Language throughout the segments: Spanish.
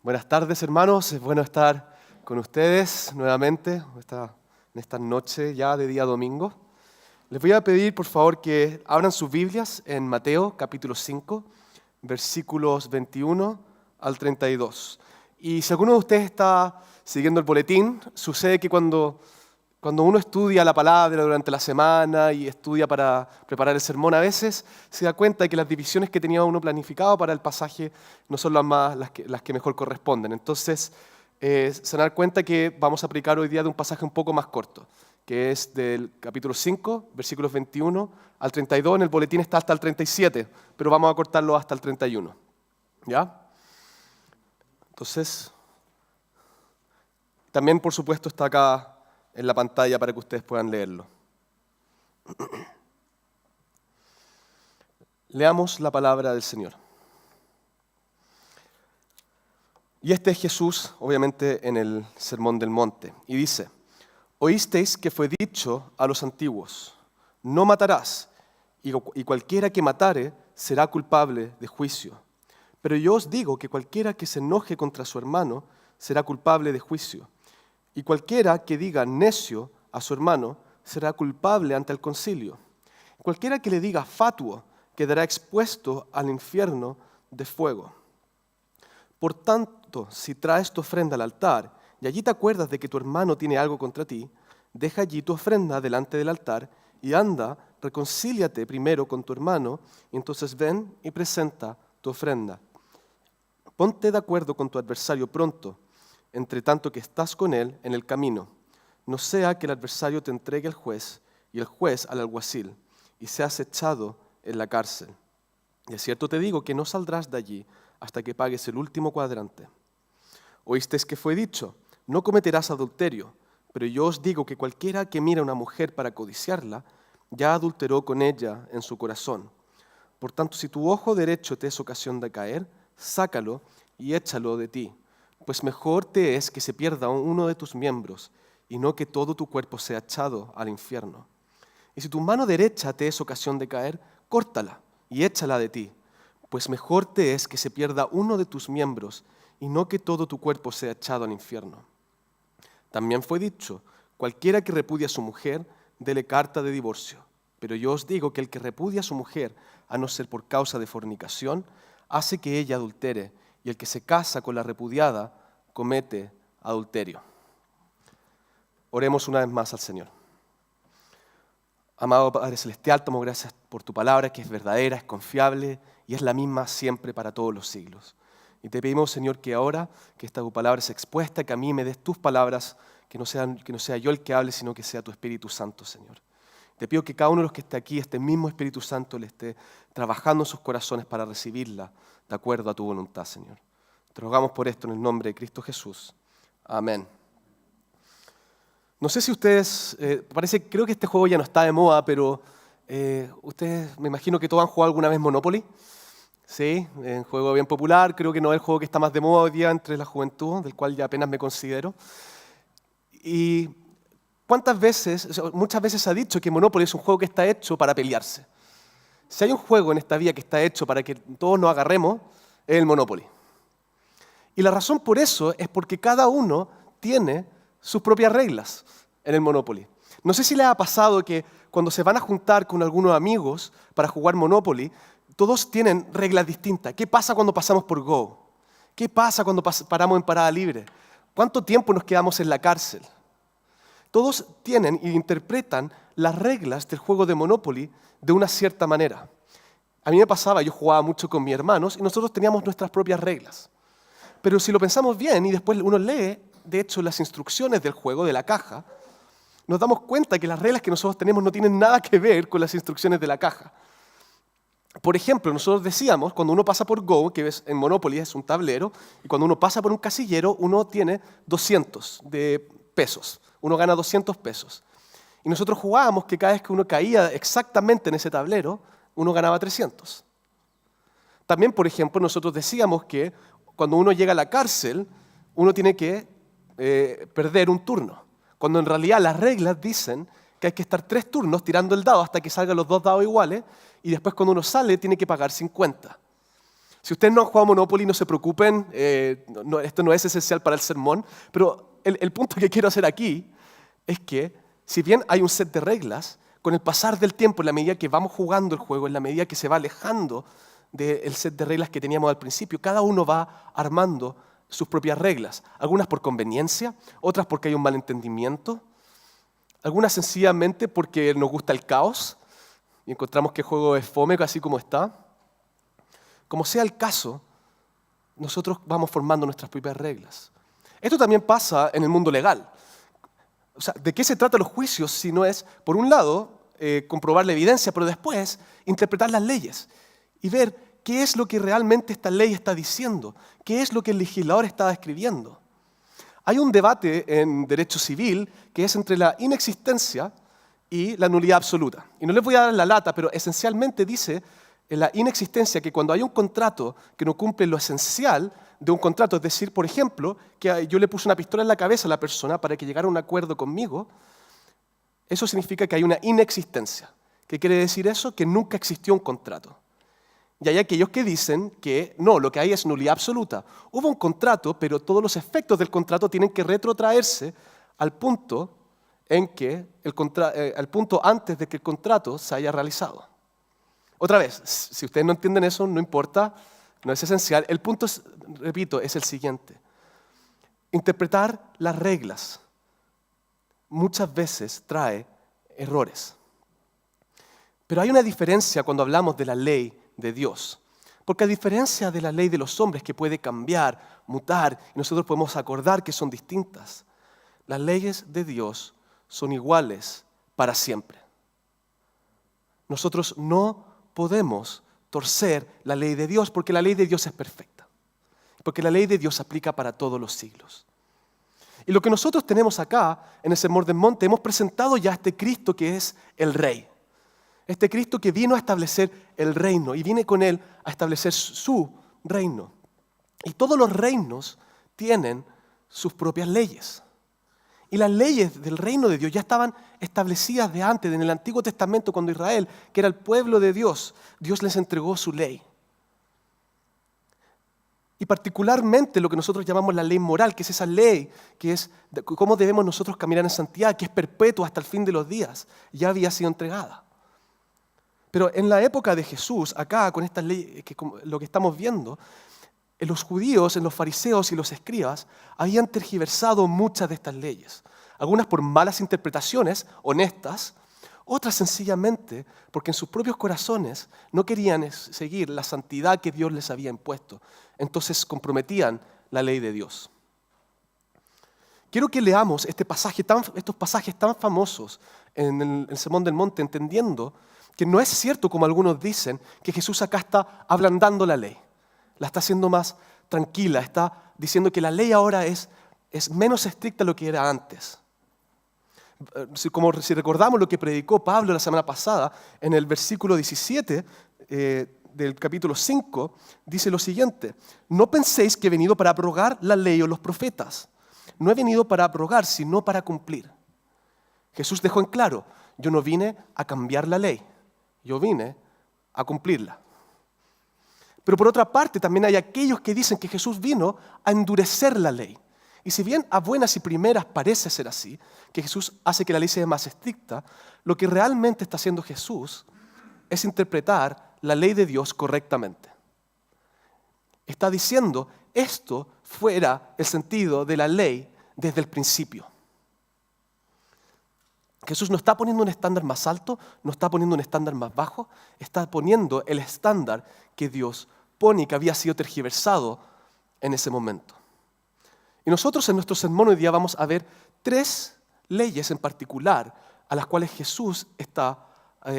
Buenas tardes, hermanos. Es bueno estar con ustedes nuevamente en esta noche ya de día domingo. Les voy a pedir, por favor, que abran sus Biblias en Mateo, capítulo 5, versículos 21 al 32. Y si alguno de ustedes está siguiendo el boletín, sucede que cuando uno estudia la palabra durante la semana y estudia para preparar el sermón, a veces se da cuenta de que las divisiones que tenía uno planificado para el pasaje no son las que mejor corresponden. Entonces, se dan cuenta que vamos a predicar hoy día de un pasaje un poco más corto, que es del capítulo 5, versículos 21 al 32. En el boletín está hasta el 37, pero vamos a cortarlo hasta el 31. ¿Ya? Entonces, también, por supuesto, está acá en la pantalla para que ustedes puedan leerlo. Leamos la palabra del Señor. Y este es Jesús, obviamente, en el Sermón del Monte. Y dice: oísteis que fue dicho a los antiguos, no matarás, y cualquiera que matare será culpable de juicio. Pero yo os digo que cualquiera que se enoje contra su hermano será culpable de juicio. Y cualquiera que diga necio a su hermano será culpable ante el concilio. Cualquiera que le diga fatuo quedará expuesto al infierno de fuego. Por tanto, si traes tu ofrenda al altar y allí te acuerdas de que tu hermano tiene algo contra ti, deja allí tu ofrenda delante del altar y anda, reconcíliate primero con tu hermano y entonces ven y presenta tu ofrenda. Ponte de acuerdo con tu adversario pronto, entre tanto que estás con él en el camino. No sea que el adversario te entregue al juez y el juez al alguacil y seas echado en la cárcel. Y es cierto te digo que no saldrás de allí hasta que pagues el último cuadrante. Oísteis que fue dicho, no cometerás adulterio, pero yo os digo que cualquiera que mira a una mujer para codiciarla, ya adulteró con ella en su corazón. Por tanto, si tu ojo derecho te es ocasión de caer, sácalo y échalo de ti. Pues mejor te es que se pierda uno de tus miembros y no que todo tu cuerpo sea echado al infierno. Y si tu mano derecha te es ocasión de caer, córtala y échala de ti. Pues mejor te es que se pierda uno de tus miembros y no que todo tu cuerpo sea echado al infierno. También fue dicho, cualquiera que repudia a su mujer, dele carta de divorcio. Pero yo os digo que el que repudia a su mujer, a no ser por causa de fornicación, hace que ella adultere, y el que se casa con la repudiada comete adulterio. Oremos una vez más al Señor. Amado Padre Celestial, te damos gracias por tu palabra, que es verdadera, es confiable y es la misma siempre para todos los siglos. Y te pedimos, Señor, que ahora que esta tu palabra es expuesta, que a mí me des tus palabras, que no sea yo el que hable, sino que sea tu Espíritu Santo, Señor. Te pido que cada uno de los que esté aquí, este mismo Espíritu Santo, le esté trabajando en sus corazones para recibirla de acuerdo a tu voluntad, Señor. Te rogamos por esto en el nombre de Cristo Jesús. Amén. No sé si ustedes, creo que este juego ya no está de moda, pero ustedes me imagino que todos han jugado alguna vez Monopoly. Sí, es un juego bien popular, creo que no es el juego que está más de moda hoy día entre la juventud, del cual ya apenas me considero. Y muchas veces se ha dicho que Monopoly es un juego que está hecho para pelearse. Si hay un juego en esta vida que está hecho para que todos nos agarremos, es el Monopoly. Y la razón por eso es porque cada uno tiene sus propias reglas en el Monopoly. No sé si les ha pasado que cuando se van a juntar con algunos amigos para jugar Monopoly, todos tienen reglas distintas. ¿Qué pasa cuando pasamos por Go? ¿Qué pasa cuando paramos en parada libre? ¿Cuánto tiempo nos quedamos en la cárcel? Todos tienen e interpretan las reglas del juego de Monopoly de una cierta manera. A mí me pasaba, yo jugaba mucho con mis hermanos y nosotros teníamos nuestras propias reglas. Pero si lo pensamos bien y después uno lee, de hecho, las instrucciones del juego, de la caja, nos damos cuenta que las reglas que nosotros tenemos no tienen nada que ver con las instrucciones de la caja. Por ejemplo, nosotros decíamos, cuando uno pasa por Go, que en Monopoly es un tablero, y cuando uno pasa por un casillero, uno tiene 200 de pesos. Uno gana 200 pesos. Y nosotros jugábamos que cada vez que uno caía exactamente en ese tablero, uno ganaba 300. También, por ejemplo, nosotros decíamos que cuando uno llega a la cárcel, uno tiene que perder un turno. Cuando en realidad las reglas dicen que hay que estar 3 turnos tirando el dado hasta que salgan los 2 dados iguales, y después cuando uno sale tiene que pagar 50. Si ustedes no han jugado Monopoly, no se preocupen, esto no es esencial para el sermón, pero el punto que quiero hacer aquí es que, si bien hay un set de reglas, con el pasar del tiempo, en la medida que vamos jugando el juego, en la medida que se va alejando del set de reglas que teníamos al principio, cada uno va armando sus propias reglas, algunas por conveniencia, otras porque hay un malentendimiento, algunas sencillamente porque nos gusta el caos y encontramos que el juego es fome así como está. Como sea el caso, nosotros vamos formando nuestras propias reglas. Esto también pasa en el mundo legal. O sea, ¿de qué se tratan los juicios si no es, por un lado, comprobar la evidencia, pero después interpretar las leyes y ver qué es lo que realmente esta ley está diciendo, qué es lo que el legislador está escribiendo? Hay un debate en derecho civil que es entre la inexistencia y la nulidad absoluta. Y no les voy a dar la lata, pero esencialmente dice en la inexistencia que cuando hay un contrato que no cumple lo esencial de un contrato, es decir, por ejemplo, que yo le puse una pistola en la cabeza a la persona para que llegara a un acuerdo conmigo, eso significa que hay una inexistencia. ¿Qué quiere decir eso? Que nunca existió un contrato. Y hay aquellos que dicen que no, lo que hay es nulidad absoluta. Hubo un contrato, pero todos los efectos del contrato tienen que retrotraerse al punto al punto antes de que el contrato se haya realizado. Otra vez, si ustedes no entienden eso, no importa, no es esencial. El punto, repito, es el siguiente. Interpretar las reglas muchas veces trae errores. Pero hay una diferencia cuando hablamos de la ley de Dios. Porque a diferencia de la ley de los hombres que puede cambiar, mutar, y nosotros podemos acordar que son distintas, las leyes de Dios son iguales para siempre. Nosotros no podemos torcer la ley de Dios porque la ley de Dios es perfecta. Porque la ley de Dios aplica para todos los siglos. Y lo que nosotros tenemos acá en el Sermón del Monte, hemos presentado ya a este Cristo que es el Rey. Este Cristo que vino a establecer el reino y viene con Él a establecer su reino. Y todos los reinos tienen sus propias leyes. Y las leyes del reino de Dios ya estaban establecidas de antes, en el Antiguo Testamento, cuando Israel, que era el pueblo de Dios, Dios les entregó su ley. Y particularmente lo que nosotros llamamos la ley moral, que es esa ley, que es cómo debemos nosotros caminar en santidad, que es perpetua hasta el fin de los días, ya había sido entregada. Pero en la época de Jesús, acá con esta ley, lo que estamos viendo, en los judíos, en los fariseos y los escribas, habían tergiversado muchas de estas leyes. Algunas por malas interpretaciones, honestas, otras sencillamente porque en sus propios corazones no querían seguir la santidad que Dios les había impuesto. Entonces comprometían la ley de Dios. Quiero que leamos estos pasajes tan famosos en el Sermón del Monte, entendiendo que no es cierto, como algunos dicen, que Jesús acá está ablandando la ley. La está haciendo más tranquila, está diciendo que la ley ahora es menos estricta de lo que era antes. Si recordamos lo que predicó Pablo la semana pasada, en el versículo 17 del capítulo 5, dice lo siguiente: no penséis que he venido para abrogar la ley o los profetas. No he venido para abrogar, sino para cumplir. Jesús dejó en claro, yo no vine a cambiar la ley, yo vine a cumplirla. Pero por otra parte también hay aquellos que dicen que Jesús vino a endurecer la ley. Y si bien a buenas y primeras parece ser así, que Jesús hace que la ley sea más estricta, lo que realmente está haciendo Jesús es interpretar la ley de Dios correctamente. Está diciendo, esto fuera el sentido de la ley desde el principio. Jesús no está poniendo un estándar más alto, no está poniendo un estándar más bajo, está poniendo el estándar que Dios pone y que había sido tergiversado en ese momento. Y nosotros en nuestro sermón hoy día vamos a ver 3 leyes en particular a las cuales Jesús está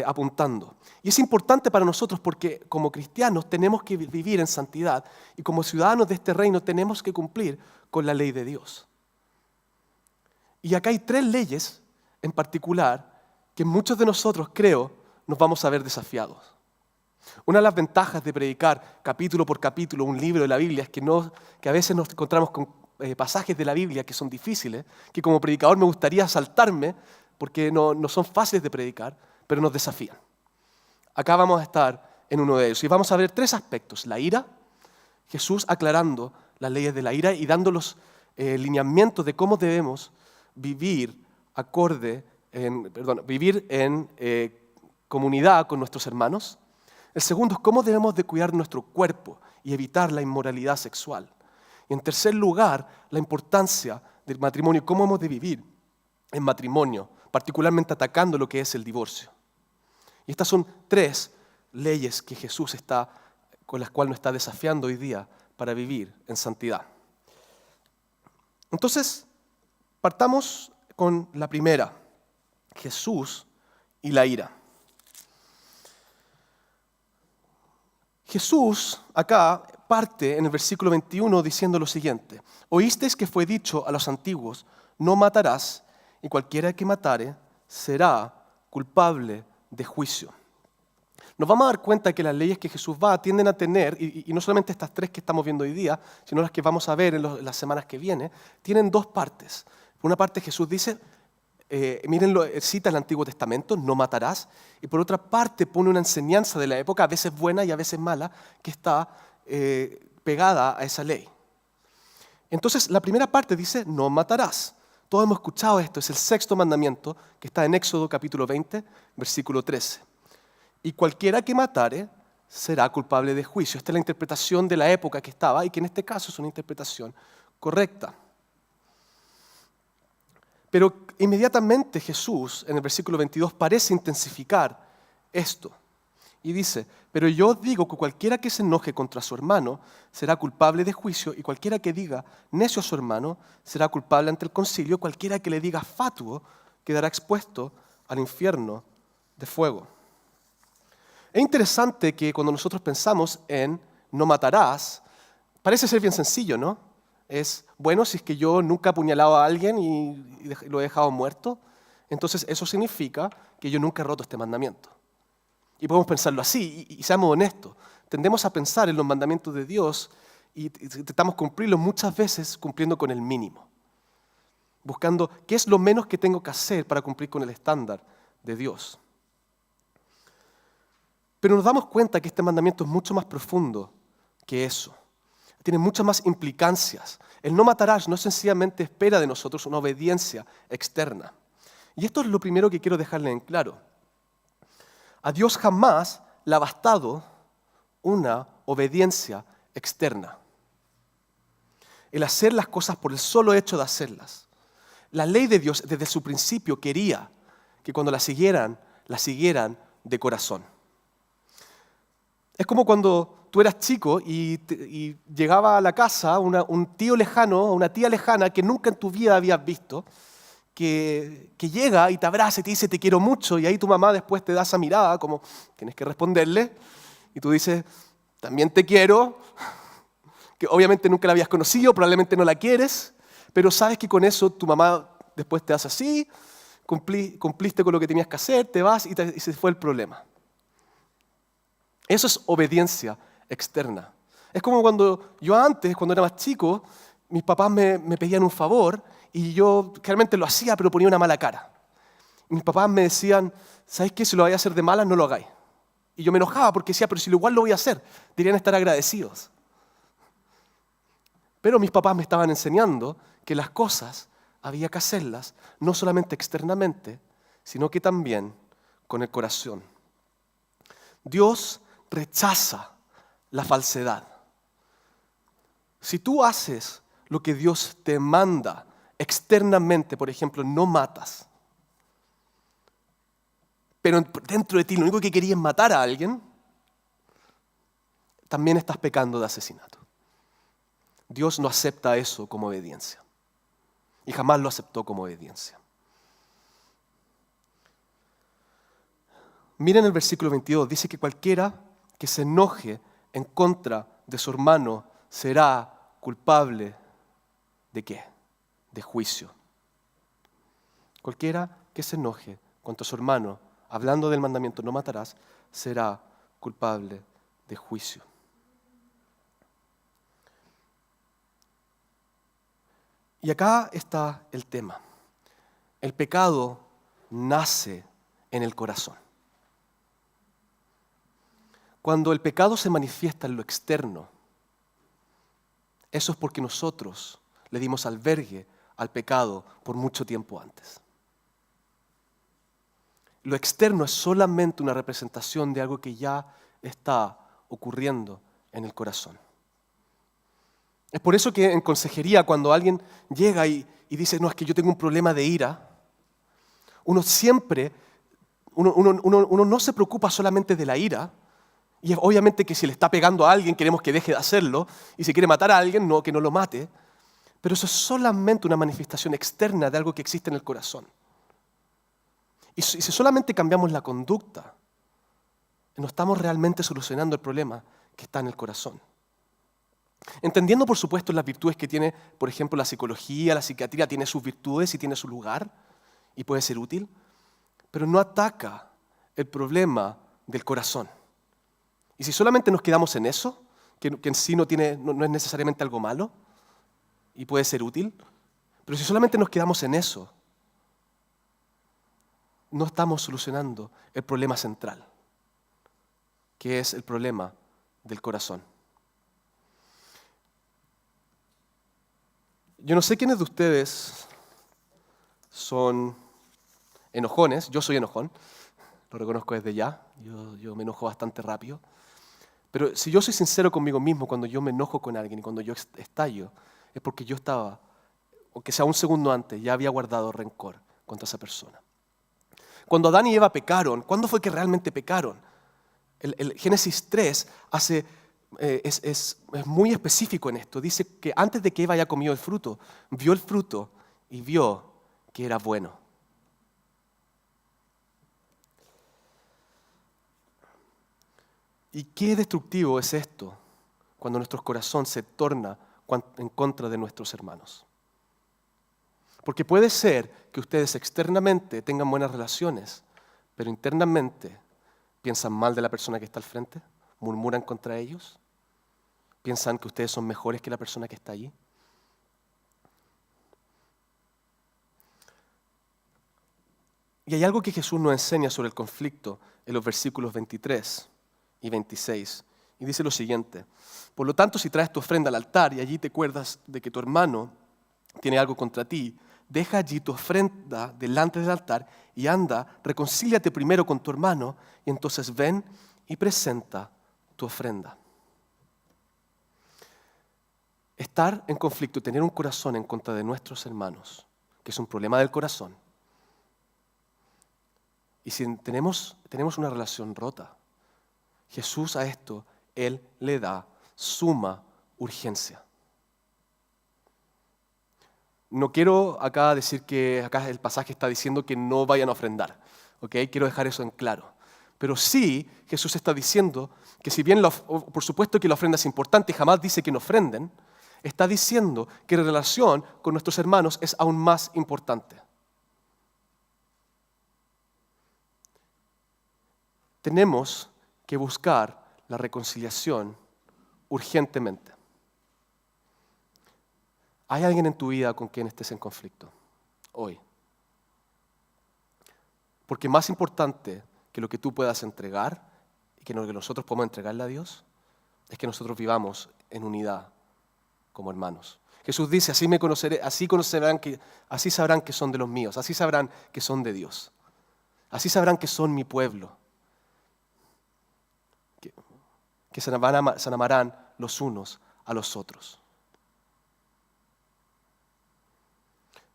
apuntando. Y es importante para nosotros porque como cristianos tenemos que vivir en santidad y como ciudadanos de este reino tenemos que cumplir con la ley de Dios. Y acá hay 3 leyes en particular que muchos de nosotros, creo, nos vamos a ver desafiados. Una de las ventajas de predicar capítulo por capítulo un libro de la Biblia es que a veces nos encontramos con pasajes de la Biblia que son difíciles, que como predicador me gustaría saltarme porque no son fáciles de predicar, pero nos desafían. Acá vamos a estar en uno de ellos y vamos a ver 3 aspectos: la ira, Jesús aclarando las leyes de la ira y dando los lineamientos de cómo debemos vivir vivir en comunidad con nuestros hermanos. El segundo es cómo debemos de cuidar nuestro cuerpo y evitar la inmoralidad sexual. Y en tercer lugar, la importancia del matrimonio, cómo hemos de vivir en matrimonio, particularmente atacando lo que es el divorcio. Y estas son 3 leyes que Jesús con las cuales nos está desafiando hoy día para vivir en santidad. Entonces, partamos con la primera, Jesús y la ira. Jesús acá parte en el versículo 21 diciendo lo siguiente: oísteis que fue dicho a los antiguos, no matarás, y cualquiera que matare será culpable de juicio. Nos vamos a dar cuenta que las leyes que Jesús tienden a tener, y no solamente estas 3 que estamos viendo hoy día, sino las que vamos a ver en las semanas que vienen, tienen 2 partes. Por una parte Jesús dice, cita el Antiguo Testamento, no matarás, y por otra parte pone una enseñanza de la época, a veces buena y a veces mala, que está pegada a esa ley. Entonces la primera parte dice, no matarás. Todos hemos escuchado esto, es el 6º mandamiento que está en Éxodo capítulo 20, versículo 13. Y cualquiera que matare será culpable de juicio. Esta es la interpretación de la época que estaba y que en este caso es una interpretación correcta. Pero inmediatamente Jesús, en el versículo 22, parece intensificar esto. Y dice, pero yo digo que cualquiera que se enoje contra su hermano será culpable de juicio, y cualquiera que diga necio a su hermano será culpable ante el concilio, cualquiera que le diga fatuo quedará expuesto al infierno de fuego. Es interesante que cuando nosotros pensamos en no matarás, parece ser bien sencillo, ¿no? Es, bueno, si es que yo nunca he apuñalado a alguien y lo he dejado muerto, entonces eso significa que yo nunca he roto este mandamiento. Y podemos pensarlo así, y seamos honestos. Tendemos a pensar en los mandamientos de Dios y intentamos cumplirlos muchas veces cumpliendo con el mínimo. Buscando qué es lo menos que tengo que hacer para cumplir con el estándar de Dios. Pero nos damos cuenta que este mandamiento es mucho más profundo que eso. Tiene muchas más implicancias. El no matarás no sencillamente espera de nosotros una obediencia externa. Y esto es lo primero que quiero dejarle en claro. A Dios jamás le ha bastado una obediencia externa. El hacer las cosas por el solo hecho de hacerlas. La ley de Dios desde su principio quería que cuando la siguieran de corazón. Es como cuando tú eras chico y llegaba a la casa un tío lejano, una tía lejana que nunca en tu vida habías visto, que llega y te abraza y te dice te quiero mucho, y ahí tu mamá después te da esa mirada como tienes que responderle, y tú dices también te quiero, que obviamente nunca la habías conocido, probablemente no la quieres, pero sabes que con eso tu mamá después te hace así, cumpliste con lo que tenías que hacer, te vas y se fue el problema. Eso es obediencia externa. Es como cuando yo antes, cuando era más chico, mis papás me pedían un favor y yo realmente lo hacía, pero ponía una mala cara. Y mis papás me decían, ¿sabes qué? Si lo vais a hacer de malas, no lo hagáis. Y yo me enojaba porque decía, pero si igual lo voy a hacer, deberían estar agradecidos. Pero mis papás me estaban enseñando que las cosas había que hacerlas, no solamente externamente, sino que también con el corazón. Dios rechaza la falsedad. Si tú haces lo que Dios te manda externamente, por ejemplo, no matas, pero dentro de ti lo único que querías es matar a alguien, también estás pecando de asesinato. Dios no acepta eso como obediencia. Y jamás lo aceptó como obediencia. Miren el versículo 22, dice que cualquiera que se enoje en contra de su hermano será culpable ¿de qué? De juicio. Cualquiera que se enoje contra su hermano, hablando del mandamiento no matarás, será culpable de juicio. Y acá está el tema. El pecado nace en el corazón. Cuando el pecado se manifiesta en lo externo, eso es porque nosotros le dimos albergue al pecado por mucho tiempo antes. Lo externo es solamente una representación de algo que ya está ocurriendo en el corazón. Es por eso que en consejería, cuando alguien llega y dice, no, es que yo tengo un problema de ira, uno no se preocupa solamente de la ira, y obviamente que si le está pegando a alguien queremos que deje de hacerlo, y si quiere matar a alguien, no, que no lo mate, pero eso es solamente una manifestación externa de algo que existe en el corazón. Y si solamente cambiamos la conducta, no estamos realmente solucionando el problema que está en el corazón. Entendiendo, por supuesto, las virtudes que tiene, por ejemplo, la psicología, la psiquiatría, tiene sus virtudes y tiene su lugar, y puede ser útil, pero no ataca el problema del corazón. Y si solamente nos quedamos en eso, que en sí no es necesariamente algo malo, y puede ser útil, pero si solamente nos quedamos en eso, no estamos solucionando el problema central, que es el problema del corazón. Yo no sé quiénes de ustedes son enojones. Yo soy enojón, lo reconozco desde ya. Yo me enojo bastante rápido. Pero si yo soy sincero conmigo mismo cuando yo me enojo con alguien y cuando yo estallo, es porque yo estaba, aunque sea un segundo antes, ya había guardado rencor contra esa persona. Cuando Adán y Eva pecaron, ¿cuándo fue que realmente pecaron? El Génesis 3 es muy específico en esto. Dice que antes de que Eva haya comido el fruto, vio el fruto y vio que era bueno. ¿Y qué destructivo es esto cuando nuestro corazón se torna en contra de nuestros hermanos? Porque puede ser que ustedes externamente tengan buenas relaciones, pero internamente piensan mal de la persona que está al frente, murmuran contra ellos, piensan que ustedes son mejores que la persona que está allí. Y hay algo que Jesús nos enseña sobre el conflicto en los versículos 23 y 26. Y dice lo siguiente: por lo tanto, si traes tu ofrenda al altar y allí te acuerdas de que tu hermano tiene algo contra ti, deja allí tu ofrenda delante del altar y anda, reconcíliate primero con tu hermano y entonces ven y presenta tu ofrenda. Estar en conflicto, tener un corazón en contra de nuestros hermanos, que es un problema del corazón. Y si tenemos una relación rota, Jesús a esto, Él le da suma urgencia. No quiero acá decir que acá el pasaje está diciendo que no vayan a ofrendar, ¿ok? Quiero dejar eso en claro. Pero sí, Jesús está diciendo que si bien, por supuesto que la ofrenda es importante y jamás dice que no ofrenden, está diciendo que la relación con nuestros hermanos es aún más importante. Tenemos que buscar la reconciliación urgentemente. ¿Hay alguien en tu vida con quien estés en conflicto hoy? Porque más importante que lo que tú puedas entregar y que lo que nosotros podemos entregarle a Dios es que nosotros vivamos en unidad como hermanos. Jesús dice, así me conoceré, así sabrán que son de los míos, así sabrán que son de Dios, así sabrán que son mi pueblo, que se amarán los unos a los otros.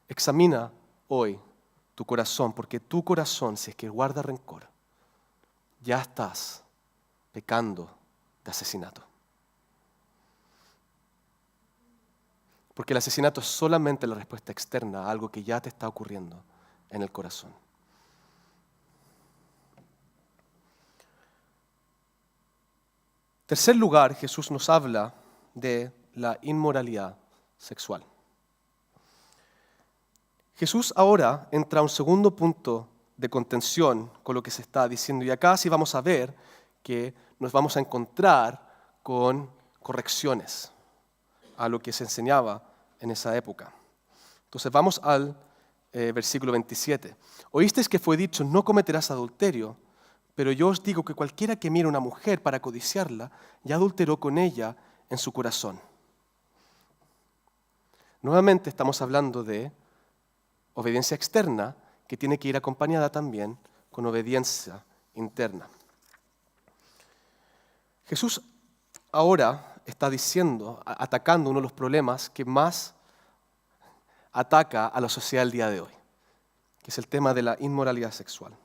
Examina hoy tu corazón, porque tu corazón, si es que guarda rencor, ya estás pecando de asesinato. Porque el asesinato es solamente la respuesta externa a algo que ya te está ocurriendo en el corazón. En tercer lugar, Jesús nos habla de la inmoralidad sexual. Jesús ahora entra a un segundo punto de contención con lo que se está diciendo. Y acá sí vamos a ver que nos vamos a encontrar con correcciones a lo que se enseñaba en esa época. Entonces vamos al versículo 27. Oísteis que fue dicho, no cometerás adulterio, pero yo os digo que cualquiera que mire a una mujer para codiciarla, ya adulteró con ella en su corazón. Nuevamente estamos hablando de obediencia externa que tiene que ir acompañada también con obediencia interna. Jesús ahora está diciendo, atacando uno de los problemas que más ataca a la sociedad del día de hoy, que es el tema de la inmoralidad sexual.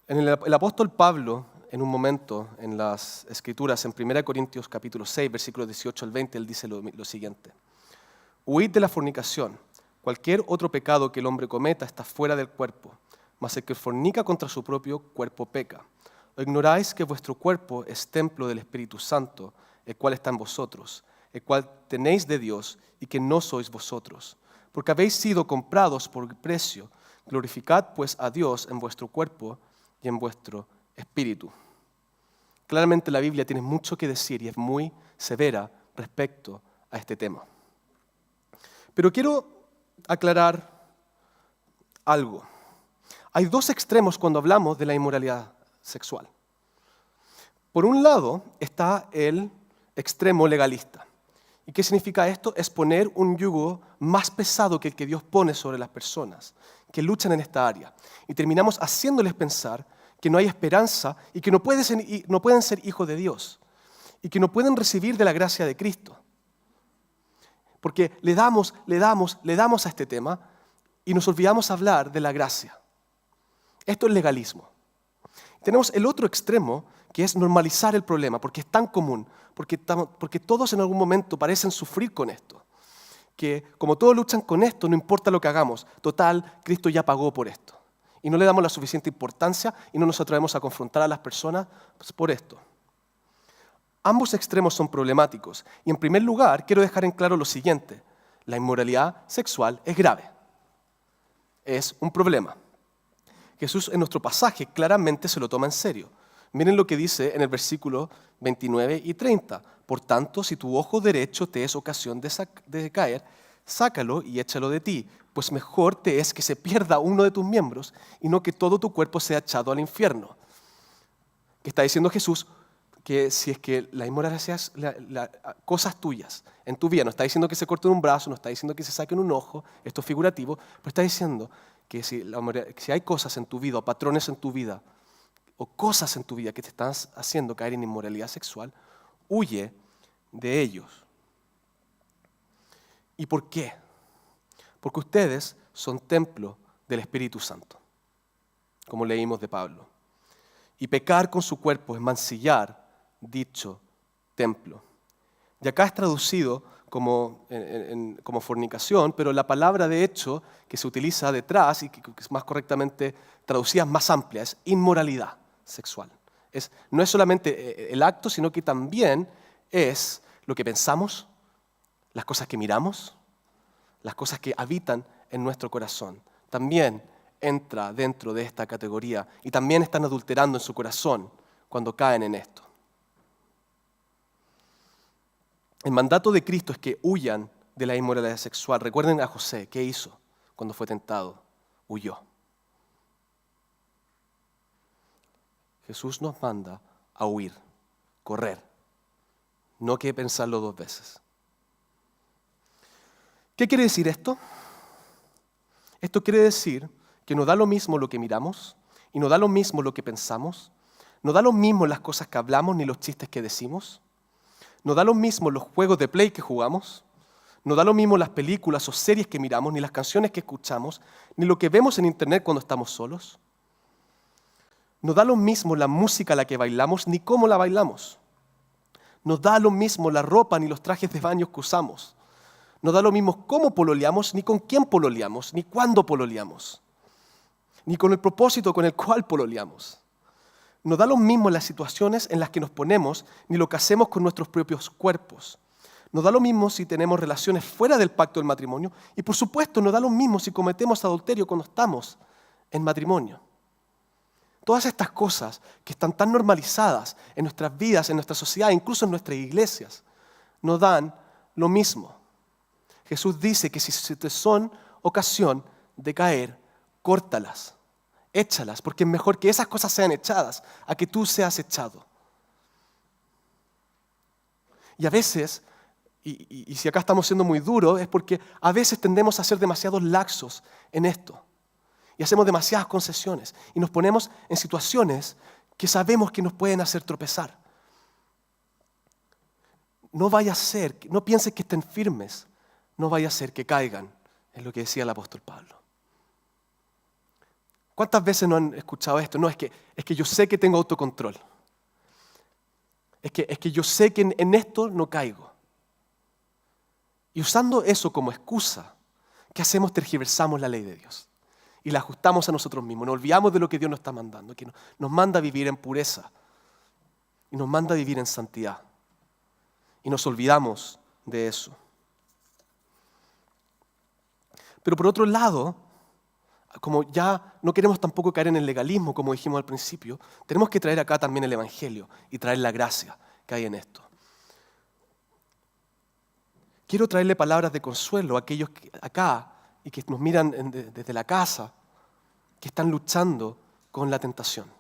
El apóstol Pablo, en un momento en las Escrituras, en 1 Corintios capítulo 6, versículos 18 al 20, él dice lo siguiente: huid de la fornicación. Cualquier otro pecado que el hombre cometa está fuera del cuerpo, mas el que fornica contra su propio cuerpo peca. ¿O ignoráis que vuestro cuerpo es templo del Espíritu Santo, el cual está en vosotros, el cual tenéis de Dios y que no sois vosotros? Porque habéis sido comprados por precio. Glorificad pues a Dios en vuestro cuerpo y en vuestro espíritu. Claramente la Biblia tiene mucho que decir y es muy severa respecto a este tema. Pero quiero aclarar algo. Hay dos extremos cuando hablamos de la inmoralidad sexual. Por un lado está el extremo legalista. ¿Y qué significa esto? Es poner un yugo más pesado que el que Dios pone sobre las personas que luchan en esta área. Y terminamos haciéndoles pensar que no hay esperanza y que no pueden ser hijos de Dios y que no pueden recibir de la gracia de Cristo. Porque le damos a este tema y nos olvidamos hablar de la gracia. Esto es legalismo. Tenemos el otro extremo, que es normalizar el problema, porque es tan común, porque todos en algún momento parecen sufrir con esto. Que como todos luchan con esto, no importa lo que hagamos, total, Cristo ya pagó por esto. Y no le damos la suficiente importancia y no nos atrevemos a confrontar a las personas por esto. Ambos extremos son problemáticos. Y en primer lugar, quiero dejar en claro lo siguiente: la inmoralidad sexual es grave. Es un problema. Jesús en nuestro pasaje claramente se lo toma en serio. Miren lo que dice en el versículo 29 y 30. Por tanto, si tu ojo derecho te es ocasión de caer, sácalo y échalo de ti, pues mejor te es que se pierda uno de tus miembros y no que todo tu cuerpo sea echado al infierno. ¿Qué está diciendo Jesús? Que si es que la inmoralidad es cosas tuyas en tu vida, no está diciendo que se corten un brazo, no está diciendo que se saquen un ojo, esto es figurativo, pero está diciendo que si hay cosas en tu vida o patrones en tu vida o cosas en tu vida que te están haciendo caer en inmoralidad sexual, huye de ellos. ¿Y por qué? Porque ustedes son templo del Espíritu Santo, como leímos de Pablo. Y pecar con su cuerpo es mancillar dicho templo. Y acá es traducido como fornicación, pero la palabra de hecho que se utiliza detrás y que es más correctamente traducida, es más amplia, es inmoralidad sexual. No es solamente el acto, sino que también es lo que pensamos, las cosas que miramos, las cosas que habitan en nuestro corazón. También entra dentro de esta categoría y también están adulterando en su corazón cuando caen en esto. El mandato de Cristo es que huyan de la inmoralidad sexual. Recuerden a José, ¿qué hizo cuando fue tentado? Huyó. Jesús nos manda a huir, correr, no que pensarlo dos veces. ¿Qué quiere decir esto? Esto quiere decir que no da lo mismo lo que miramos y no da lo mismo lo que pensamos, no da lo mismo las cosas que hablamos ni los chistes que decimos, no da lo mismo los juegos de play que jugamos, no da lo mismo las películas o series que miramos, ni las canciones que escuchamos, ni lo que vemos en internet cuando estamos solos. No da lo mismo la música a la que bailamos, ni cómo la bailamos. No da lo mismo la ropa ni los trajes de baño que usamos. No da lo mismo cómo pololeamos, ni con quién pololeamos, ni cuándo pololeamos, ni con el propósito con el cual pololeamos. No da lo mismo las situaciones en las que nos ponemos, ni lo que hacemos con nuestros propios cuerpos. No da lo mismo si tenemos relaciones fuera del pacto del matrimonio, y por supuesto no da lo mismo si cometemos adulterio cuando estamos en matrimonio. Todas estas cosas que están tan normalizadas en nuestras vidas, en nuestra sociedad, incluso en nuestras iglesias, no dan lo mismo. Jesús dice que si te son ocasión de caer, córtalas, échalas, porque es mejor que esas cosas sean echadas a que tú seas echado. Y a veces, y si acá estamos siendo muy duros, es porque a veces tendemos a ser demasiados laxos en esto. Y hacemos demasiadas concesiones. Y nos ponemos en situaciones que sabemos que nos pueden hacer tropezar. No vaya a ser, no pienses que estén firmes, no vaya a ser que caigan, es lo que decía el apóstol Pablo. ¿Cuántas veces no han escuchado esto? No, es que yo sé que tengo autocontrol. Es que yo sé que en esto no caigo. Y usando eso como excusa, ¿qué hacemos? Tergiversamos la ley de Dios. Y la ajustamos a nosotros mismos. Nos olvidamos de lo que Dios nos está mandando, que nos manda a vivir en pureza. Y nos manda a vivir en santidad. Y nos olvidamos de eso. Pero por otro lado, como ya no queremos tampoco caer en el legalismo, como dijimos al principio, tenemos que traer acá también el Evangelio y traer la gracia que hay en esto. Quiero traerle palabras de consuelo a aquellos acá y que nos miran desde la casa, que están luchando con la tentación.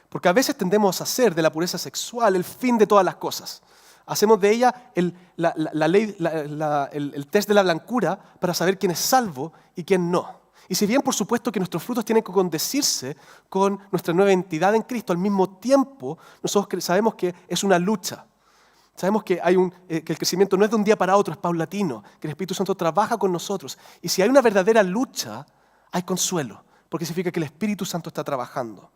Porque a veces tendemos a hacer de la pureza sexual el fin de todas las cosas. Hacemos de ella el test de la blancura para saber quién es salvo y quién no. Y si bien por supuesto que nuestros frutos tienen que condecirse con nuestra nueva identidad en Cristo, al mismo tiempo nosotros sabemos que es una lucha. Sabemos que que el crecimiento no es de un día para otro, es paulatino, que el Espíritu Santo trabaja con nosotros. Y si hay una verdadera lucha, hay consuelo, porque significa que el Espíritu Santo está trabajando.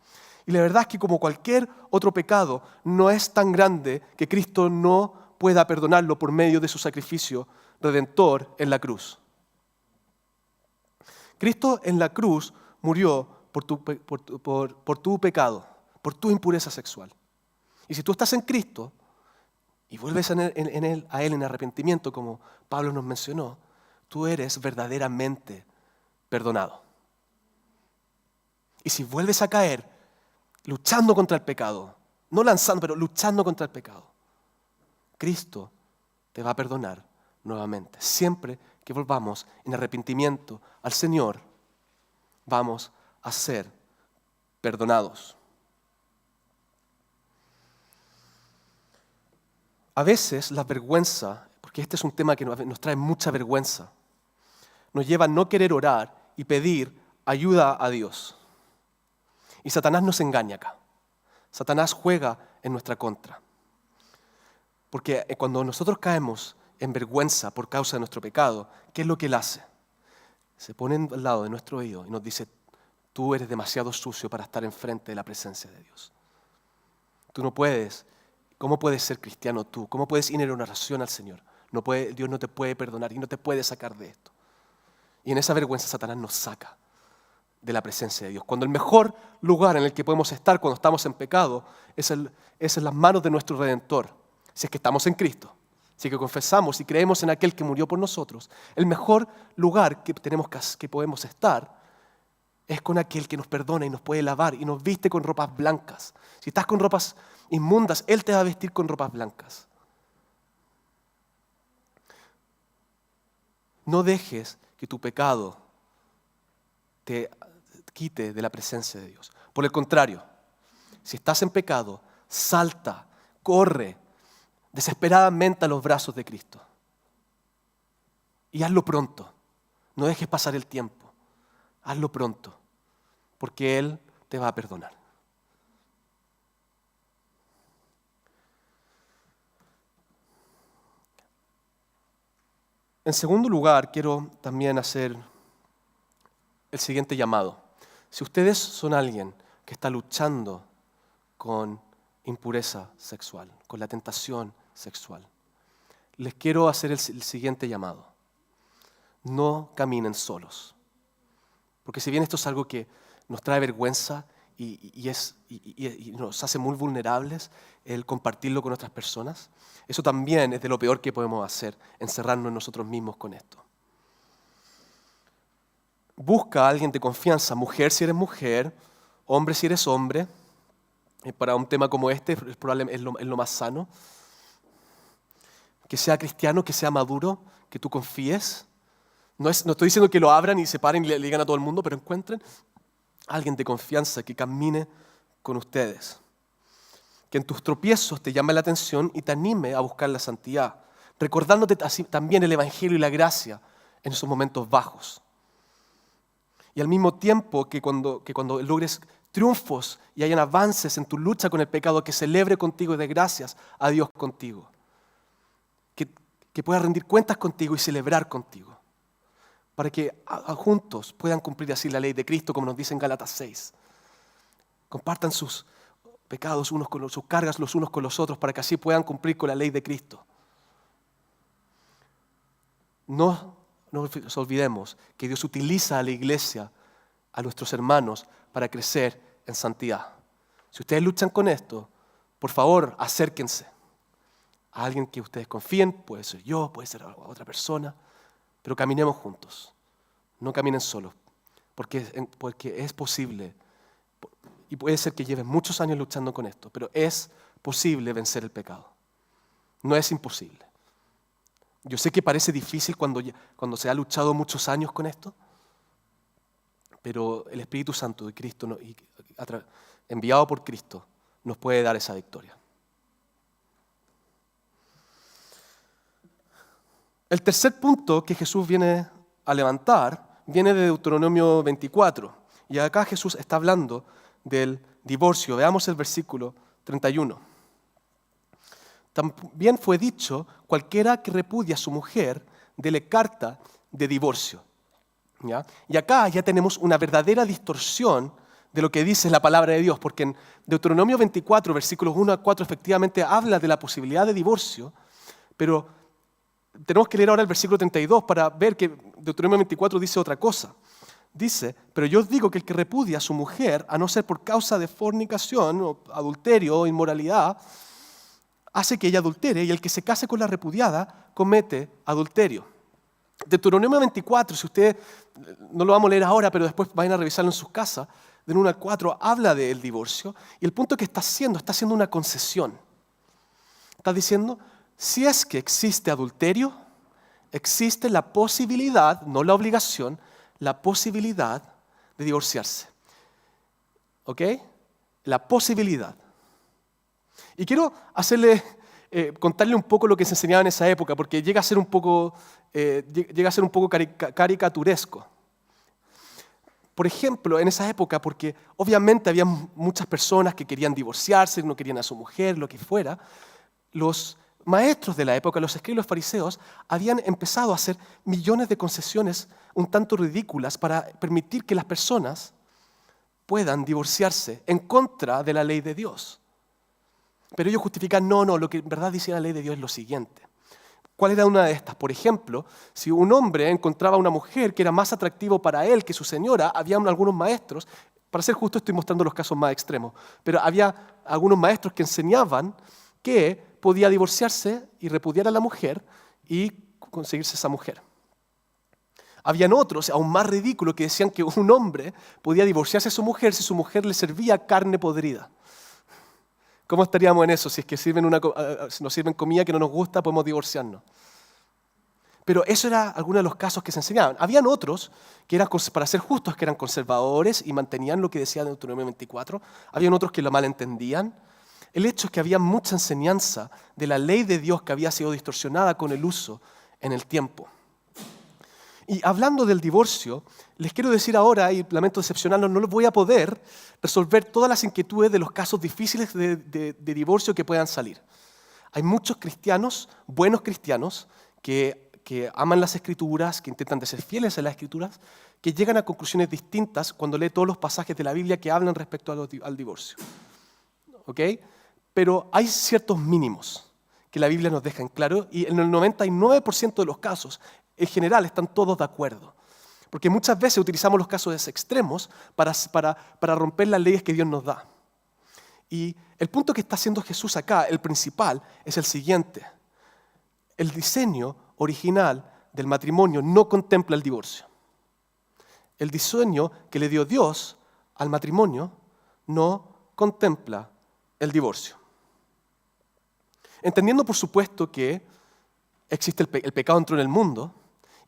Y la verdad es que como cualquier otro pecado, no es tan grande que Cristo no pueda perdonarlo por medio de su sacrificio redentor en la cruz. Cristo en la cruz murió por tu pecado, por tu impureza sexual. Y si tú estás en Cristo y vuelves a Él en arrepentimiento, como Pablo nos mencionó, tú eres verdaderamente perdonado. Y si vuelves a caer luchando contra el pecado, no lanzando, pero luchando contra el pecado, Cristo te va a perdonar nuevamente. Siempre que volvamos en arrepentimiento al Señor, vamos a ser perdonados. A veces la vergüenza, porque este es un tema que nos trae mucha vergüenza, nos lleva a no querer orar y pedir ayuda a Dios. Y Satanás nos engaña acá. Satanás juega en nuestra contra. Porque cuando nosotros caemos en vergüenza por causa de nuestro pecado, ¿qué es lo que Él hace? Se pone al lado de nuestro oído y nos dice, tú eres demasiado sucio para estar enfrente de la presencia de Dios. Tú no puedes. ¿Cómo puedes ser cristiano tú? ¿Cómo puedes ir en una oración al Señor? Dios no te puede perdonar y no te puede sacar de esto. Y en esa vergüenza Satanás nos saca de la presencia de Dios. Cuando el mejor lugar en el que podemos estar cuando estamos en pecado es en las manos de nuestro Redentor, si es que estamos en Cristo, si es que confesamos y creemos en aquel que murió por nosotros. El mejor lugar que podemos estar es con aquel que nos perdona y nos puede lavar y nos viste con ropas blancas. Si estás con ropas inmundas, Él te va a vestir con ropas blancas. No dejes que tu pecado te quite de la presencia de Dios. Por el contrario, si estás en pecado, salta, corre desesperadamente a los brazos de Cristo. Y hazlo pronto. No dejes pasar el tiempo. Hazlo pronto, porque Él te va a perdonar. En segundo lugar, quiero también hacer el siguiente llamado. Si ustedes son alguien que está luchando con impureza sexual, con la tentación sexual, les quiero hacer el siguiente llamado. No caminen solos. Porque si bien esto es algo que nos trae vergüenza y nos hace muy vulnerables el compartirlo con otras personas, eso también es de lo peor que podemos hacer, encerrarnos en nosotros mismos con esto. Busca a alguien de confianza, mujer si eres mujer, hombre si eres hombre. Para un tema como este es lo más sano. Que sea cristiano, que sea maduro, que tú confíes. No estoy diciendo que lo abran y se paren y le digan a todo el mundo, pero encuentren a alguien de confianza que camine con ustedes. que en tus tropiezos te llame la atención y te anime a buscar la santidad, recordándote así también el Evangelio y la gracia en esos momentos bajos. Y al mismo tiempo que cuando logres triunfos y hayan avances en tu lucha con el pecado, que celebre contigo y dé gracias a Dios contigo. Que pueda rendir cuentas contigo y celebrar contigo. Para que juntos puedan cumplir así la ley de Cristo, como nos dice en Gálatas 6. Compartan sus pecados sus cargas los unos con los otros, para que así puedan cumplir con la ley de Cristo. No nos olvidemos que Dios utiliza a la iglesia, a nuestros hermanos, para crecer en santidad. Si ustedes luchan con esto, por favor, acérquense a alguien que ustedes confíen, puede ser yo, puede ser otra persona, pero caminemos juntos. No caminen solos, porque es posible, y puede ser que lleven muchos años luchando con esto, pero es posible vencer el pecado. No es imposible. Yo sé que parece difícil cuando se ha luchado muchos años con esto, pero el Espíritu Santo de Cristo, enviado por Cristo, nos puede dar esa victoria. El tercer punto que Jesús viene a levantar viene de Deuteronomio 24. Y acá Jesús está hablando del divorcio. Veamos el versículo 31. También fue dicho, cualquiera que repudie a su mujer, dele carta de divorcio. ¿Ya? Y acá ya tenemos una verdadera distorsión de lo que dice la palabra de Dios, porque en Deuteronomio 24, versículos 1 a 4, efectivamente habla de la posibilidad de divorcio, pero tenemos que leer ahora el versículo 32 para ver que Deuteronomio 24 dice otra cosa. Dice, pero yo os digo que el que repudia a su mujer, a no ser por causa de fornicación, o adulterio o inmoralidad, hace que ella adultere, y el que se case con la repudiada comete adulterio. Deuteronomio 24, si ustedes no lo vamos a leer ahora, pero después vayan a revisarlo en sus casas, del 1 al 4 habla del divorcio, y el punto que está haciendo una concesión. Está diciendo, si es que existe adulterio, existe la posibilidad, no la obligación, la posibilidad de divorciarse. ¿Ok? La posibilidad. Y quiero contarle un poco lo que se enseñaba en esa época, porque llega a ser un poco caricaturesco. Por ejemplo, en esa época, porque obviamente había muchas personas que querían divorciarse, no querían a su mujer, lo que fuera, los maestros de la época, los escribas y los fariseos, habían empezado a hacer millones de concesiones un tanto ridículas para permitir que las personas puedan divorciarse en contra de la ley de Dios. Pero ellos justifican, no, lo que en verdad dice la ley de Dios es lo siguiente. ¿Cuál era una de estas? Por ejemplo, si un hombre encontraba una mujer que era más atractivo para él que su señora, había algunos maestros, para ser justo estoy mostrando los casos más extremos, pero había algunos maestros que enseñaban que podía divorciarse y repudiar a la mujer y conseguirse esa mujer. Habían otros, aún más ridículos, que decían que un hombre podía divorciarse de su mujer si su mujer le servía carne podrida. ¿Cómo estaríamos en eso? Si es que nos sirven comida que no nos gusta, podemos divorciarnos. Pero eso era alguno de los casos que se enseñaban. Habían otros que eran, para ser justos, que eran conservadores y mantenían lo que decía Deuteronomio 24. Habían otros que lo malentendían. El hecho es que había mucha enseñanza de la ley de Dios que había sido distorsionada con el uso en el tiempo. Y hablando del divorcio, les quiero decir ahora, y lamento decepcionarlos, no les voy a poder resolver todas las inquietudes de los casos difíciles de divorcio que puedan salir. Hay muchos cristianos, buenos cristianos, que aman las Escrituras, que intentan de ser fieles a las Escrituras, que llegan a conclusiones distintas cuando leen todos los pasajes de la Biblia que hablan respecto al divorcio. ¿Ok? Pero hay ciertos mínimos que la Biblia nos deja en claro, y en el 99% de los casos, en general, están todos de acuerdo. Porque muchas veces utilizamos los casos extremos para romper las leyes que Dios nos da. Y el punto que está haciendo Jesús acá, el principal, es el siguiente. El diseño original del matrimonio no contempla el divorcio. El diseño que le dio Dios al matrimonio no contempla el divorcio. Entendiendo, por supuesto, que existe el pecado entró en el mundo,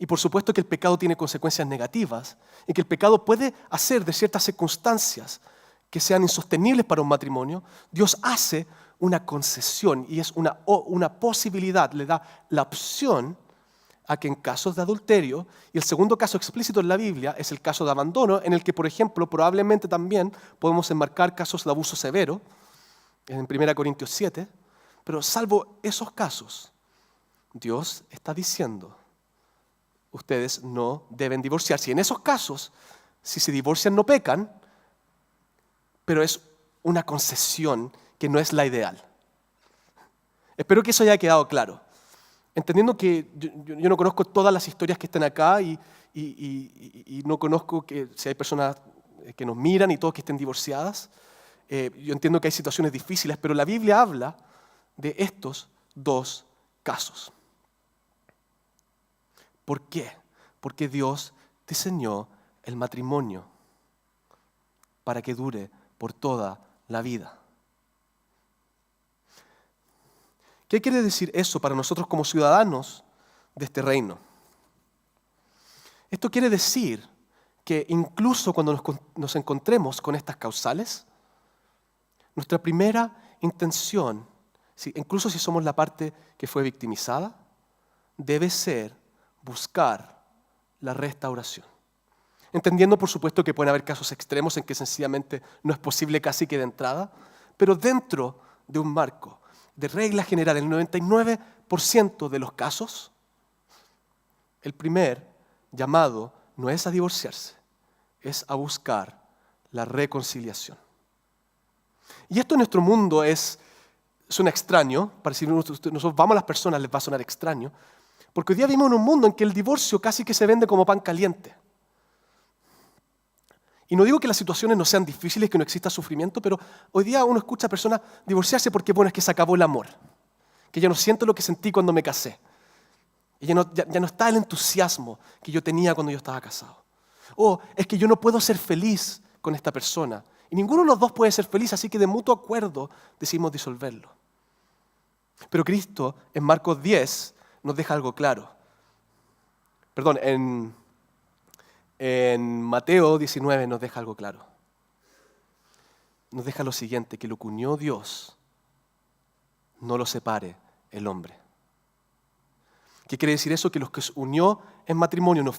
y por supuesto que el pecado tiene consecuencias negativas, y que el pecado puede hacer de ciertas circunstancias que sean insostenibles para un matrimonio, Dios hace una concesión y es una posibilidad, le da la opción a que en casos de adulterio, y el segundo caso explícito en la Biblia es el caso de abandono, en el que, por ejemplo, probablemente también podemos enmarcar casos de abuso severo, en 1 Corintios 7, pero salvo esos casos, Dios está diciendo, ustedes no deben divorciarse. Y en esos casos, si se divorcian no pecan, pero es una concesión que no es la ideal. Espero que eso haya quedado claro. Entendiendo que yo no conozco todas las historias que están acá y no conozco que si hay personas que nos miran y todos que estén divorciadas. Yo entiendo que hay situaciones difíciles, pero la Biblia habla de estos dos casos. ¿Por qué? Porque Dios diseñó el matrimonio para que dure por toda la vida. ¿Qué quiere decir eso para nosotros como ciudadanos de este reino? Esto quiere decir que incluso cuando nos encontremos con estas causales, nuestra primera intención, incluso si somos la parte que fue victimizada, debe ser buscar la restauración. Entendiendo, por supuesto, que pueden haber casos extremos en que sencillamente no es posible casi que de entrada, pero dentro de un marco de regla general, el 99% de los casos, el primer llamado no es a divorciarse, es a buscar la reconciliación. Y esto en nuestro mundo suena extraño, para si nosotros vamos a las personas les va a sonar extraño, porque hoy día vivimos en un mundo en que el divorcio casi que se vende como pan caliente. Y no digo que las situaciones no sean difíciles, que no exista sufrimiento, pero hoy día uno escucha a personas divorciarse porque, bueno, es que se acabó el amor, que ya no siento lo que sentí cuando me casé, y ya no está el entusiasmo que yo tenía cuando yo estaba casado. O es que yo no puedo ser feliz con esta persona, y ninguno de los dos puede ser feliz, así que de mutuo acuerdo decidimos disolverlo. Pero Cristo en Marcos 10 nos deja algo claro. Perdón, en Mateo 19 nos deja algo claro. Nos deja lo siguiente, que lo que unió Dios no lo separe el hombre. ¿Qué quiere decir eso? Que los que se unió en matrimonio no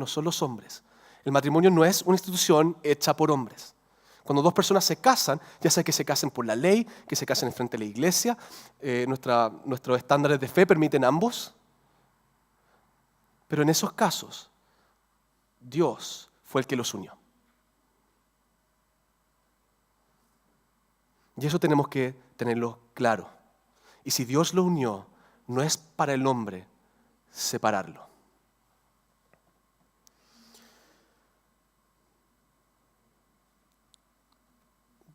son los hombres. El matrimonio no es una institución hecha por hombres. Cuando dos personas se casan, ya sea que se casen por la ley, que se casen en frente de la iglesia, nuestros estándares de fe permiten ambos. Pero en esos casos, Dios fue el que los unió. Y eso tenemos que tenerlo claro. Y si Dios lo unió, no es para el hombre separarlo.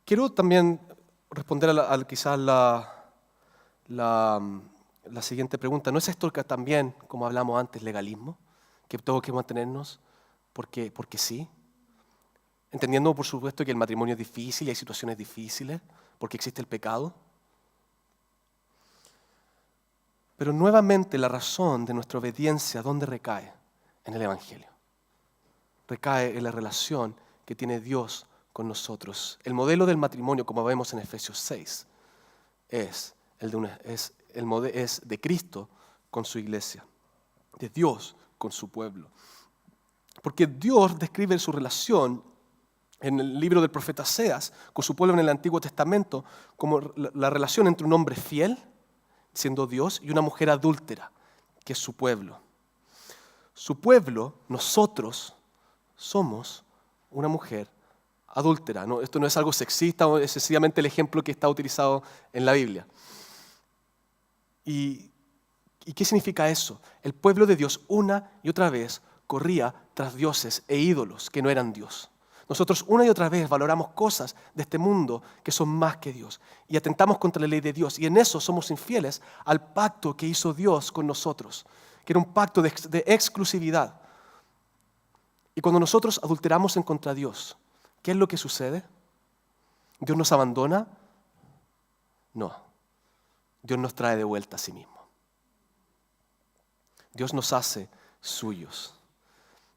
Quiero también responder quizás la siguiente pregunta. ¿No es esto que también, como hablamos antes, legalismo? Que tengo que mantenernos porque sí. Entendiendo, por supuesto, que el matrimonio es difícil y hay situaciones difíciles porque existe el pecado. Pero nuevamente la razón de nuestra obediencia, ¿dónde recae? En el Evangelio. Recae en la relación que tiene Dios con nosotros. El modelo del matrimonio, como vemos en Efesios 6, es de Cristo con su iglesia, de Dios con su pueblo. Porque Dios describe su relación en el libro del profeta Oseas con su pueblo en el Antiguo Testamento como la relación entre un hombre fiel, siendo Dios, y una mujer adúltera, que es su pueblo. Su pueblo, nosotros, somos una mujer adúltera. ¿No? Esto no es algo sexista, es sencillamente el ejemplo que está utilizado en la Biblia. ¿Y qué significa eso? El pueblo de Dios una y otra vez corría tras dioses e ídolos que no eran Dios. Nosotros una y otra vez valoramos cosas de este mundo que son más que Dios y atentamos contra la ley de Dios y en eso somos infieles al pacto que hizo Dios con nosotros, que era un pacto de exclusividad. Y cuando nosotros adulteramos en contra de Dios, ¿qué es lo que sucede? ¿Dios nos abandona? No. Dios nos trae de vuelta a sí mismo. Dios nos hace suyos.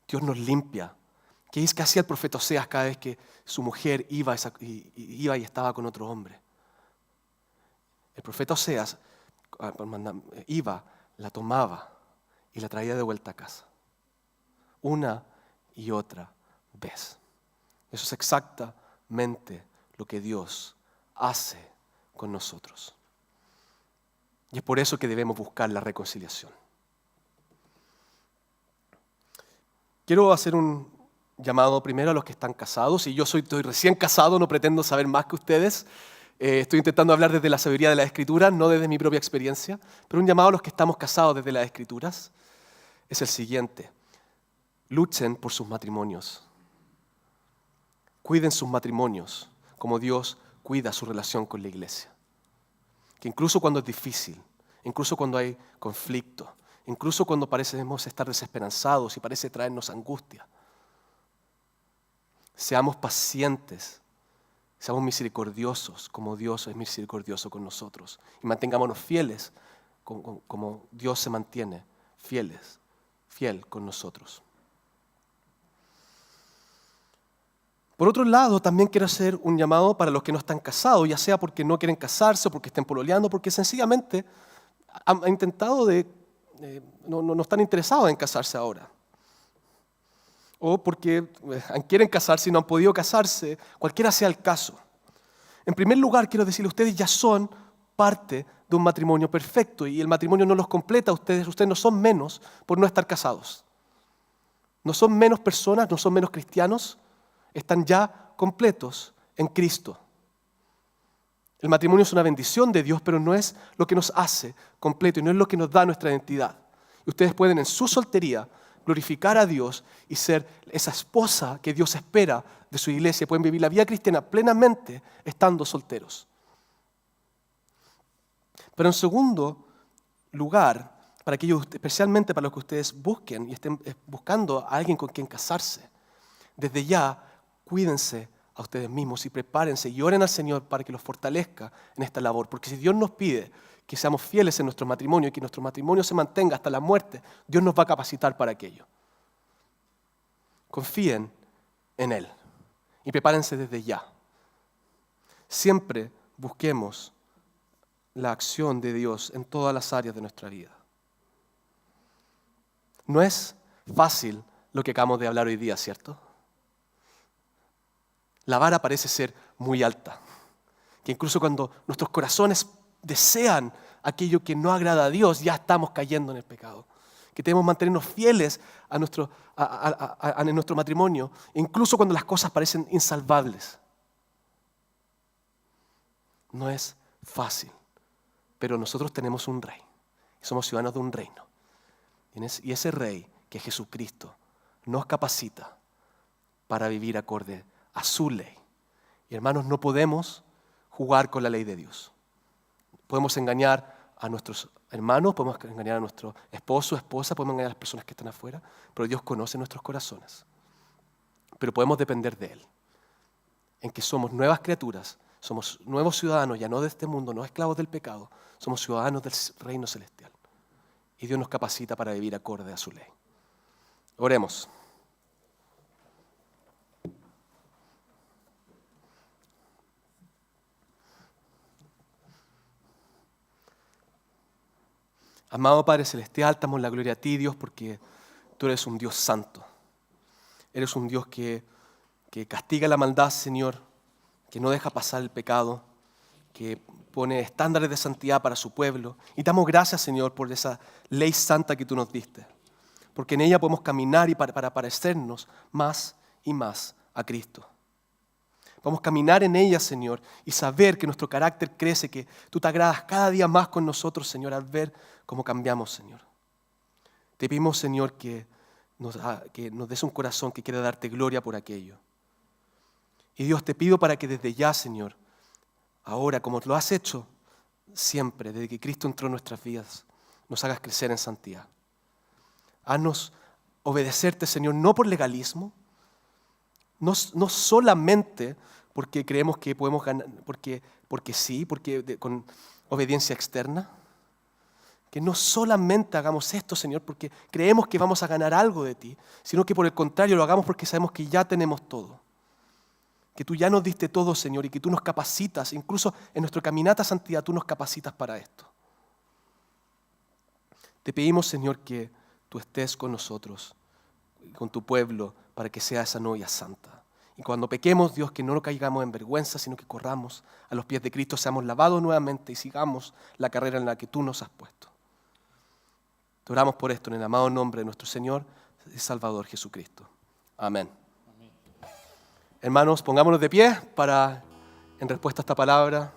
Dios nos limpia. ¿Qué es que hacía el profeta Oseas cada vez que su mujer iba y estaba con otro hombre? el profeta Oseas iba, la tomaba y la traía de vuelta a casa. Una y otra vez. Eso es exactamente lo que Dios hace con nosotros. Y es por eso que debemos buscar la reconciliación. Quiero hacer un llamado primero a los que están casados. Y yo estoy recién casado, no pretendo saber más que ustedes. Estoy intentando hablar desde la sabiduría de las Escrituras, no desde mi propia experiencia. Pero un llamado a los que estamos casados desde las Escrituras es el siguiente. Luchen por sus matrimonios. Cuiden sus matrimonios como Dios cuida su relación con la iglesia. Que incluso cuando es difícil, incluso cuando hay conflicto, incluso cuando parecemos estar desesperanzados y parece traernos angustia, seamos pacientes, seamos misericordiosos como Dios es misericordioso con nosotros y mantengámonos fieles como Dios se mantiene fiel con nosotros. Por otro lado, también quiero hacer un llamado para los que no están casados, ya sea porque no quieren casarse o porque estén pololeando, porque sencillamente han intentado no están interesados en casarse ahora. O porque quieren casarse y no han podido casarse, cualquiera sea el caso. En primer lugar, quiero decirles, ustedes ya son parte de un matrimonio perfecto y el matrimonio no los completa a ustedes. Ustedes no son menos por no estar casados. No son menos personas, no son menos cristianos. Están ya completos en Cristo. El matrimonio es una bendición de Dios, pero no es lo que nos hace completo y no es lo que nos da nuestra identidad. Y ustedes pueden en su soltería glorificar a Dios y ser esa esposa que Dios espera de su iglesia. Pueden vivir la vida cristiana plenamente estando solteros. Pero en segundo lugar, para aquellos, especialmente para los que ustedes busquen y estén buscando a alguien con quien casarse, desde ya cuídense a ustedes mismos y prepárense y oren al Señor para que los fortalezca en esta labor. Porque si Dios nos pide que seamos fieles en nuestro matrimonio y que nuestro matrimonio se mantenga hasta la muerte, Dios nos va a capacitar para aquello. Confíen en Él y prepárense desde ya. Siempre busquemos la acción de Dios en todas las áreas de nuestra vida. No es fácil lo que acabamos de hablar hoy día, ¿cierto? La vara parece ser muy alta, que incluso cuando nuestros corazones desean aquello que no agrada a Dios, ya estamos cayendo en el pecado. Que debemos mantenernos fieles a nuestro matrimonio, incluso cuando las cosas parecen insalvables. No es fácil, pero nosotros tenemos un rey, somos ciudadanos de un reino. Y ese rey, que es Jesucristo, nos capacita para vivir acorde a su ley. Y hermanos, no podemos jugar con la ley de Dios. Podemos engañar a nuestros hermanos, podemos engañar a nuestro esposo, esposa, podemos engañar a las personas que están afuera, pero Dios conoce nuestros corazones. Pero podemos depender de Él, en que somos nuevas criaturas, somos nuevos ciudadanos, ya no de este mundo, no esclavos del pecado, somos ciudadanos del reino celestial. Y Dios nos capacita para vivir acorde a su ley. Oremos. Amado Padre Celestial, damos la gloria a ti, Dios, porque tú eres un Dios santo. Eres un Dios que castiga la maldad, Señor, que no deja pasar el pecado, que pone estándares de santidad para su pueblo. Y damos gracias, Señor, por esa ley santa que tú nos diste, porque en ella podemos caminar y para parecernos más y más a Cristo. Podemos caminar en ella, Señor, y saber que nuestro carácter crece, que tú te agradas cada día más con nosotros, Señor, al ver cómo cambiamos, Señor. Te pedimos, Señor, que nos des un corazón que quiera darte gloria por aquello. Y Dios, te pido para que desde ya, Señor, ahora, como lo has hecho siempre, desde que Cristo entró en nuestras vidas, nos hagas crecer en santidad. Haznos obedecerte, Señor, no por legalismo, no solamente porque creemos que podemos ganar, porque sí, con obediencia externa. Que no solamente hagamos esto, Señor, porque creemos que vamos a ganar algo de ti, sino que por el contrario lo hagamos porque sabemos que ya tenemos todo. que tú ya nos diste todo, Señor, y que tú nos capacitas, incluso en nuestra caminata a santidad, tú nos capacitas para esto. Te pedimos, Señor, que tú estés con nosotros, con tu pueblo, para que sea esa novia santa. Y cuando pequemos, Dios, que no nos caigamos en vergüenza, sino que corramos a los pies de Cristo, seamos lavados nuevamente y sigamos la carrera en la que tú nos has puesto. Te oramos por esto en el amado nombre de nuestro Señor y Salvador Jesucristo. Amén. Hermanos, pongámonos de pie en respuesta a esta palabra.